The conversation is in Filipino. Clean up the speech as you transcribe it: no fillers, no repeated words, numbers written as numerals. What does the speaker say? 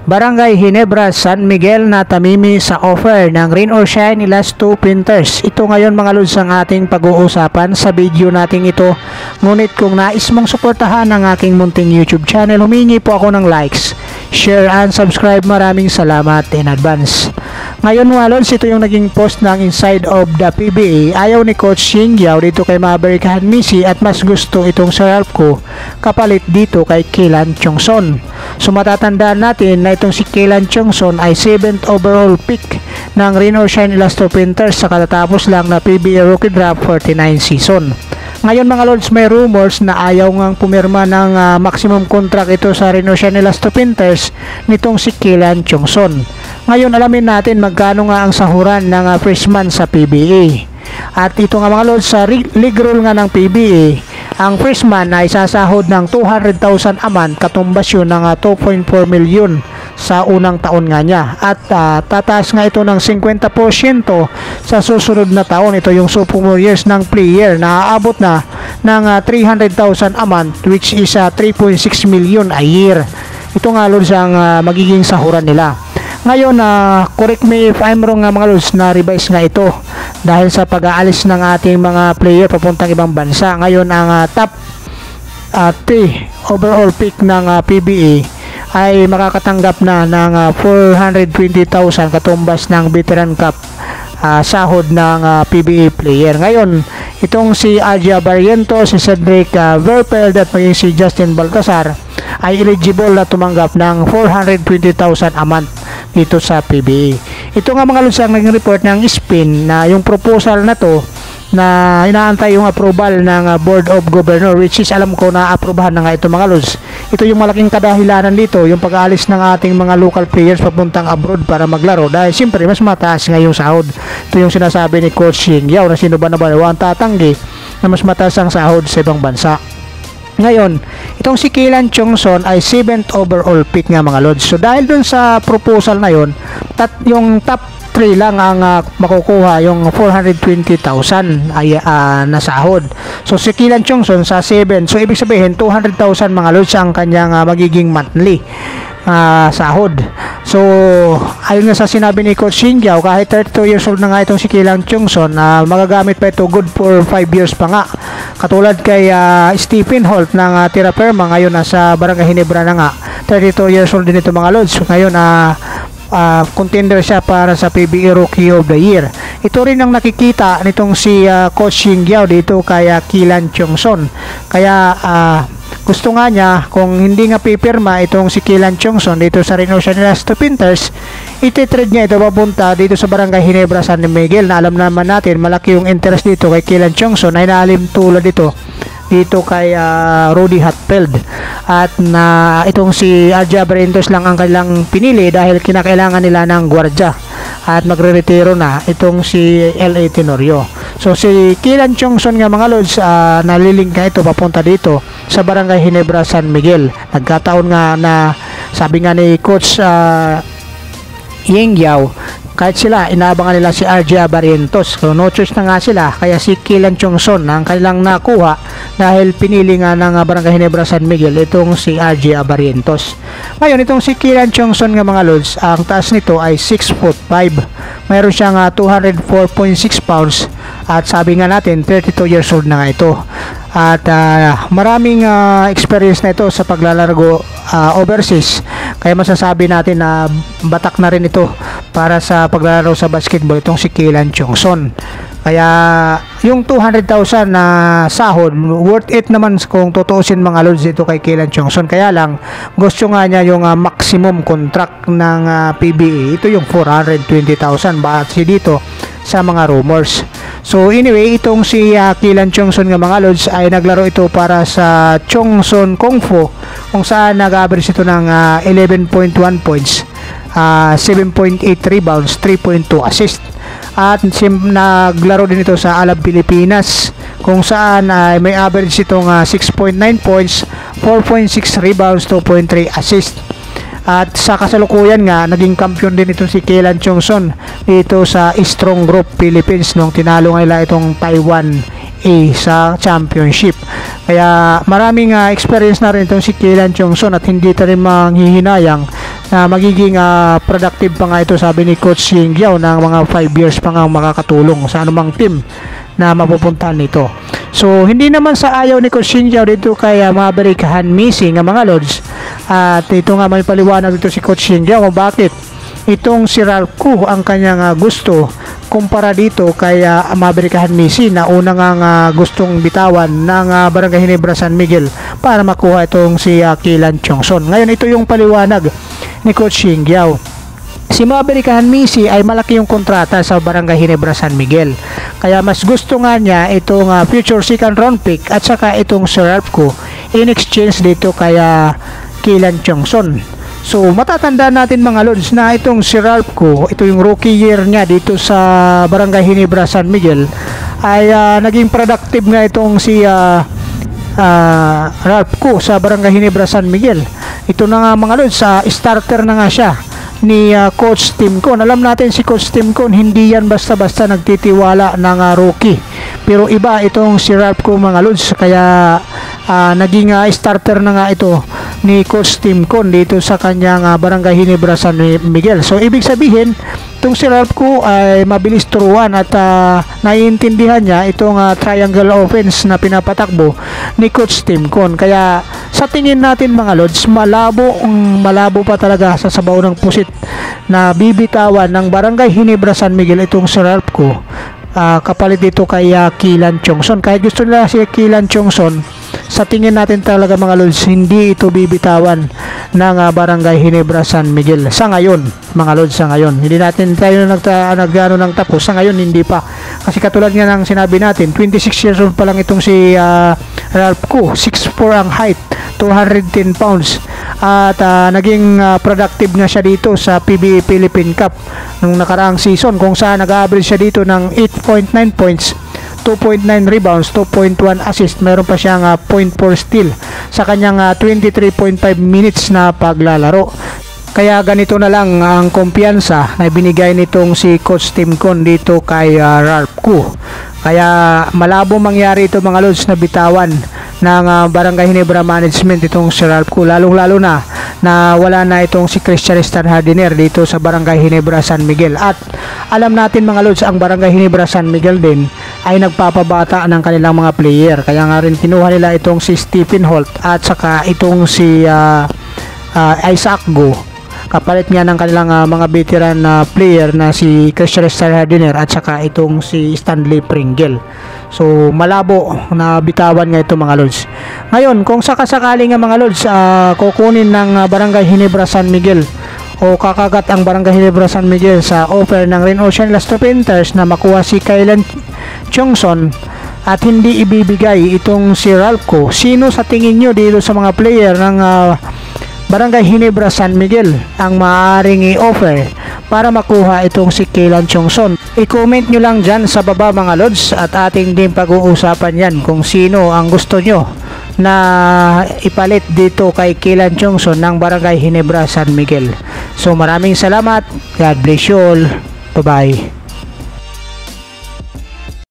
Barangay Ginebra, San Miguel na tamimi sa offer ng Rain or Shine Elasto Printers. Ito ngayon mga lods ang ating pag-uusapan sa video nating ito. Ngunit kung nais mong suportahan ang aking munting YouTube channel, humingi po ako ng likes, share and subscribe. Maraming salamat in advance. Ngayon mga lods, ito yung naging post ng inside of the PBA. Ayaw ni Coach Ying Yao dito kay Maverick Hanmisi at mas gusto itong Sir Ralph kapalit dito kay Kelan Chongson. So matatandaan natin na itong si Kelan Chongson ay 7th overall pick ng Rain or Shine Elasto Printers sa katatapos lang na PBA Rookie Draft 49 season. Ngayon mga lods, may rumors na ayaw ngang pumirma ng maximum contract ito sa Rain or Shine Elasto Printers nitong si Kelan Chongson. Ngayon alamin natin magkano nga ang sahuran ng freshman sa PBA. At ito nga mga lods, sa league rule nga ng PBA, ang freshman ay sasahod ng 200,000 a month, katumbas yun ng 2.4 million sa unang taon nga niya. At tataas nga ito ng 50% sa susunod na taon. Ito yung sophomore years ng player na aabot na ng 300,000 a month, which is 3.6 million a year. Ito nga lods ang magiging sahuran nila. Ngayon, correct me if I'm wrong mga lods, na revise nga ito dahil sa pag-aalis ng ating mga player papuntang ibang bansa. Ngayon, ang top 3 overall pick ng PBA ay makakatanggap na ng 420,000 katumbas ng Veteran Cup sahod ng PBA player. Ngayon, itong si Arja Barrientos, si Cedric Verpel at maging si Justin Baltasar ay eligible na tumanggap ng 420,000 a month dito sa PBA. Ito nga mga lods ang naging report ng SPIN na yung proposal na to na inaantay yung approval ng Board of Governor, which is alam ko na approbahan na nga ito mga lods. Ito yung malaking kadahilanan dito, yung pag-aalis ng ating mga local players papuntang abroad para maglaro dahil siyempre mas mataas nga yung sahod. Ito yung sinasabi ni Coach Ying Yao na sino ba naman ang tatanggi na mas mataas ang sahod sa ibang bansa. Ngayon, itong si Kelan Chongson ay 7th overall pick nga mga lods. So dahil dun sa proposal na yon, yung top 3 lang ang makukuha yung 420,000 ay nasahod. So si Kelan Chongson sa 7, so ibig sabihin 200,000 mga lods ang kanyang magiging monthly sahod. So ayun nga sa sinabi ni Coach Ying Yao, kahit 32 years old na nga itong si Kelan Chongson, magagamit pa ito good for 5 years pa nga. Katulad kay Stephen Holt ng Tira Perma, ngayon nasa Barangay Ginebra na nga, 32 years old din ito mga lods. Ngayon contender siya para sa PBA Rookie of the Year. Ito rin ang nakikita nitong si Coach Ying Yao dito kay Kelan Chongson. Kaya gusto nga niya, kung hindi nga pipirma itong si Kelan Chongson dito sa Rain or Shine Elasto Printers, ititrade niya ito papunta dito sa Barangay Ginebra, San Miguel, na alam naman natin malaki yung interest dito kay Kelan Chongson, ay naalim tulad dito kay Rudy Hatfield. At na itong si Arja Barrientos lang ang kailang pinili dahil kinakailangan nila ng gwardya at magre-retiro na itong si LA Tenorio. So si Kelan Chongson nga mga lods, naliling ka ito papunta dito sa Barangay Ginebra, San Miguel. Nagkataon nga na sabi nga ni Coach Ying Yao, kahit sila inaabangan nila si Arja Barrientos, so no choice na nga sila, kaya si Kelan Chongson ang kailang nakuha dahil pinili nga ng Barangay Ginebra, San Miguel itong si Arja Barrientos. Ngayon itong si Kelan Chongson nga mga lods, ang taas nito ay 6'5". Mayroon siyang 204.6 pounds at sabi nga natin 32 years old na nga ito. At maraming experience na ito sa paglalaro overseas, kaya masasabi natin na batak na rin ito para sa paglalaro sa basketball itong si Kelan Chongson. Kaya yung 200,000 na sahod, worth it naman kung tutuusin mga lods dito kay Kelan Chongson. Kaya lang gusto nga niya yung maximum contract ng PBA, ito yung 420,000 base dito sa mga rumors. So anyway, itong si Kelan Chongson nga mga lods ay naglaro ito para sa Chongson Kung Fu, kung saan nag-average ito ng 11.1 points, 7.8 rebounds, 3.2 assist. At naglaro din ito sa Alab Pilipinas, kung saan may average itong 6.9 points, 4.6 rebounds, 2.3 assist. At sa kasalukuyan nga, naging kampiyon din ito si Kelan Chongson dito sa Strong Group Philippines nung tinalo nila itong Taiwan A sa championship. Kaya maraming experience na rin itong si Kelan Chongson at hindi rin manghihinayang na magiging productive pa nga ito, sabi ni Coach Ying Giao, ng mga 5 years pa nga makakatulong sa anumang team na mapupuntahan nito. So hindi naman sa ayaw ni Coach Ying Giao dito kay Maverick Hanmisi nga mga lods, at ito nga may paliwanag dito si Coach Ying Giao kung bakit itong si Ralph Koo ang kanyang gusto kumpara dito kay Maverick Hanmisi na una nga gustong bitawan ng Barangay Ginebra San Miguel para makuha itong si Kilan Chongson. Ngayon ito yung paliwanag ni Coach Ying Giao. Si Maverick Hanmisi ay malaki yung kontrata sa Barangay Ginebra San Miguel, kaya mas gusto nga niya itong future second round pick at saka itong si Ralph Koo in exchange dito kay Kilan Chongson. So matatandaan natin mga lods na itong si Ralph Koo, ito yung rookie year niya dito sa Barangay Ginebra San Miguel, ay naging productive nga itong si Ralph Koo sa Barangay Ginebra San Miguel. Ito na nga mga lods, starter na nga siya ni Coach Tim Con. Alam natin si Coach Tim Con, hindi yan basta-basta nagtitiwala ng rookie, pero iba itong si Ralph Koo mga lods, kaya naging starter na nga ito ni Coach Tim Con dito sa kanyang Barangay Ginebra San Miguel. So ibig sabihin itong si Ralph Koo ay mabilis turuan at naiintindihan niya itong triangle offense na pinapatakbo ni Coach Tim Con. Kaya sa tingin natin mga lods, malabo pa talaga sa sabaw ng pusit na bibitawan ng Barangay Ginebra San Miguel itong si Ralph Koo kapalit dito kay Kilan Chongson. Kahit gusto nila si Kilan Chongson, sa tingin natin talaga mga lods, hindi ito bibitawan ng Barangay Ginebra San Miguel sa ngayon mga lods. Sa ngayon hindi natin tayo nagano ng tapos, sa ngayon hindi pa, kasi katulad nga ng sinabi natin, 26 years old pa lang itong si Ralph Koo, 6'4 ang height, 210 pounds, at naging productive nga siya dito sa PBA Philippine Cup nung nakaraang season, kung saan nag-average siya dito ng 8.9 points, 2.9 rebounds, 2.1 assist, meron pa siyang 0.4 steal sa kanyang 23.5 minutes na paglalaro. Kaya ganito na lang ang kumpiyansa na binigay nitong si Coach Tim Con dito kay Ralph Koo. Kaya malabo mangyari ito mga lods na bitawan ng Barangay Ginebra Management itong si Ralph Koo, lalong-lalo na wala na itong si Christian Stan Hardiner dito sa Barangay Ginebra San Miguel. At alam natin mga lods, ang Barangay Ginebra San Miguel din ay nagpapabata ng kanilang mga player, kaya nga rin kinuha nila itong si Stephen Holt at saka itong si Isaac Go, kapalit nga ng kanilang mga veteran na player na si Christian Stan Hardiner at saka itong si Stanley Pringle. So malabo na bitawan nga ito mga lods. Ngayon kung sakasakali nga mga lods kukunin ng Barangay Ginebra San Miguel o kakagat ang Barangay Ginebra San Miguel sa offer ng Rin Ocean Lastro Painters na makuha si Kilan Chongson at hindi ibibigay itong si Ralph Koo, sino sa tingin nyo dito sa mga player ng Barangay Ginebra San Miguel ang maaaring i-offer para makuha itong si Kilan Chongson? I-comment nyo lang dyan sa baba mga lods, at ating din pag-uusapan yan kung sino ang gusto nyo na ipalit dito kay Kilan Chongson ng Barangay Ginebra San Miguel. So maraming salamat, God bless you all, bye bye.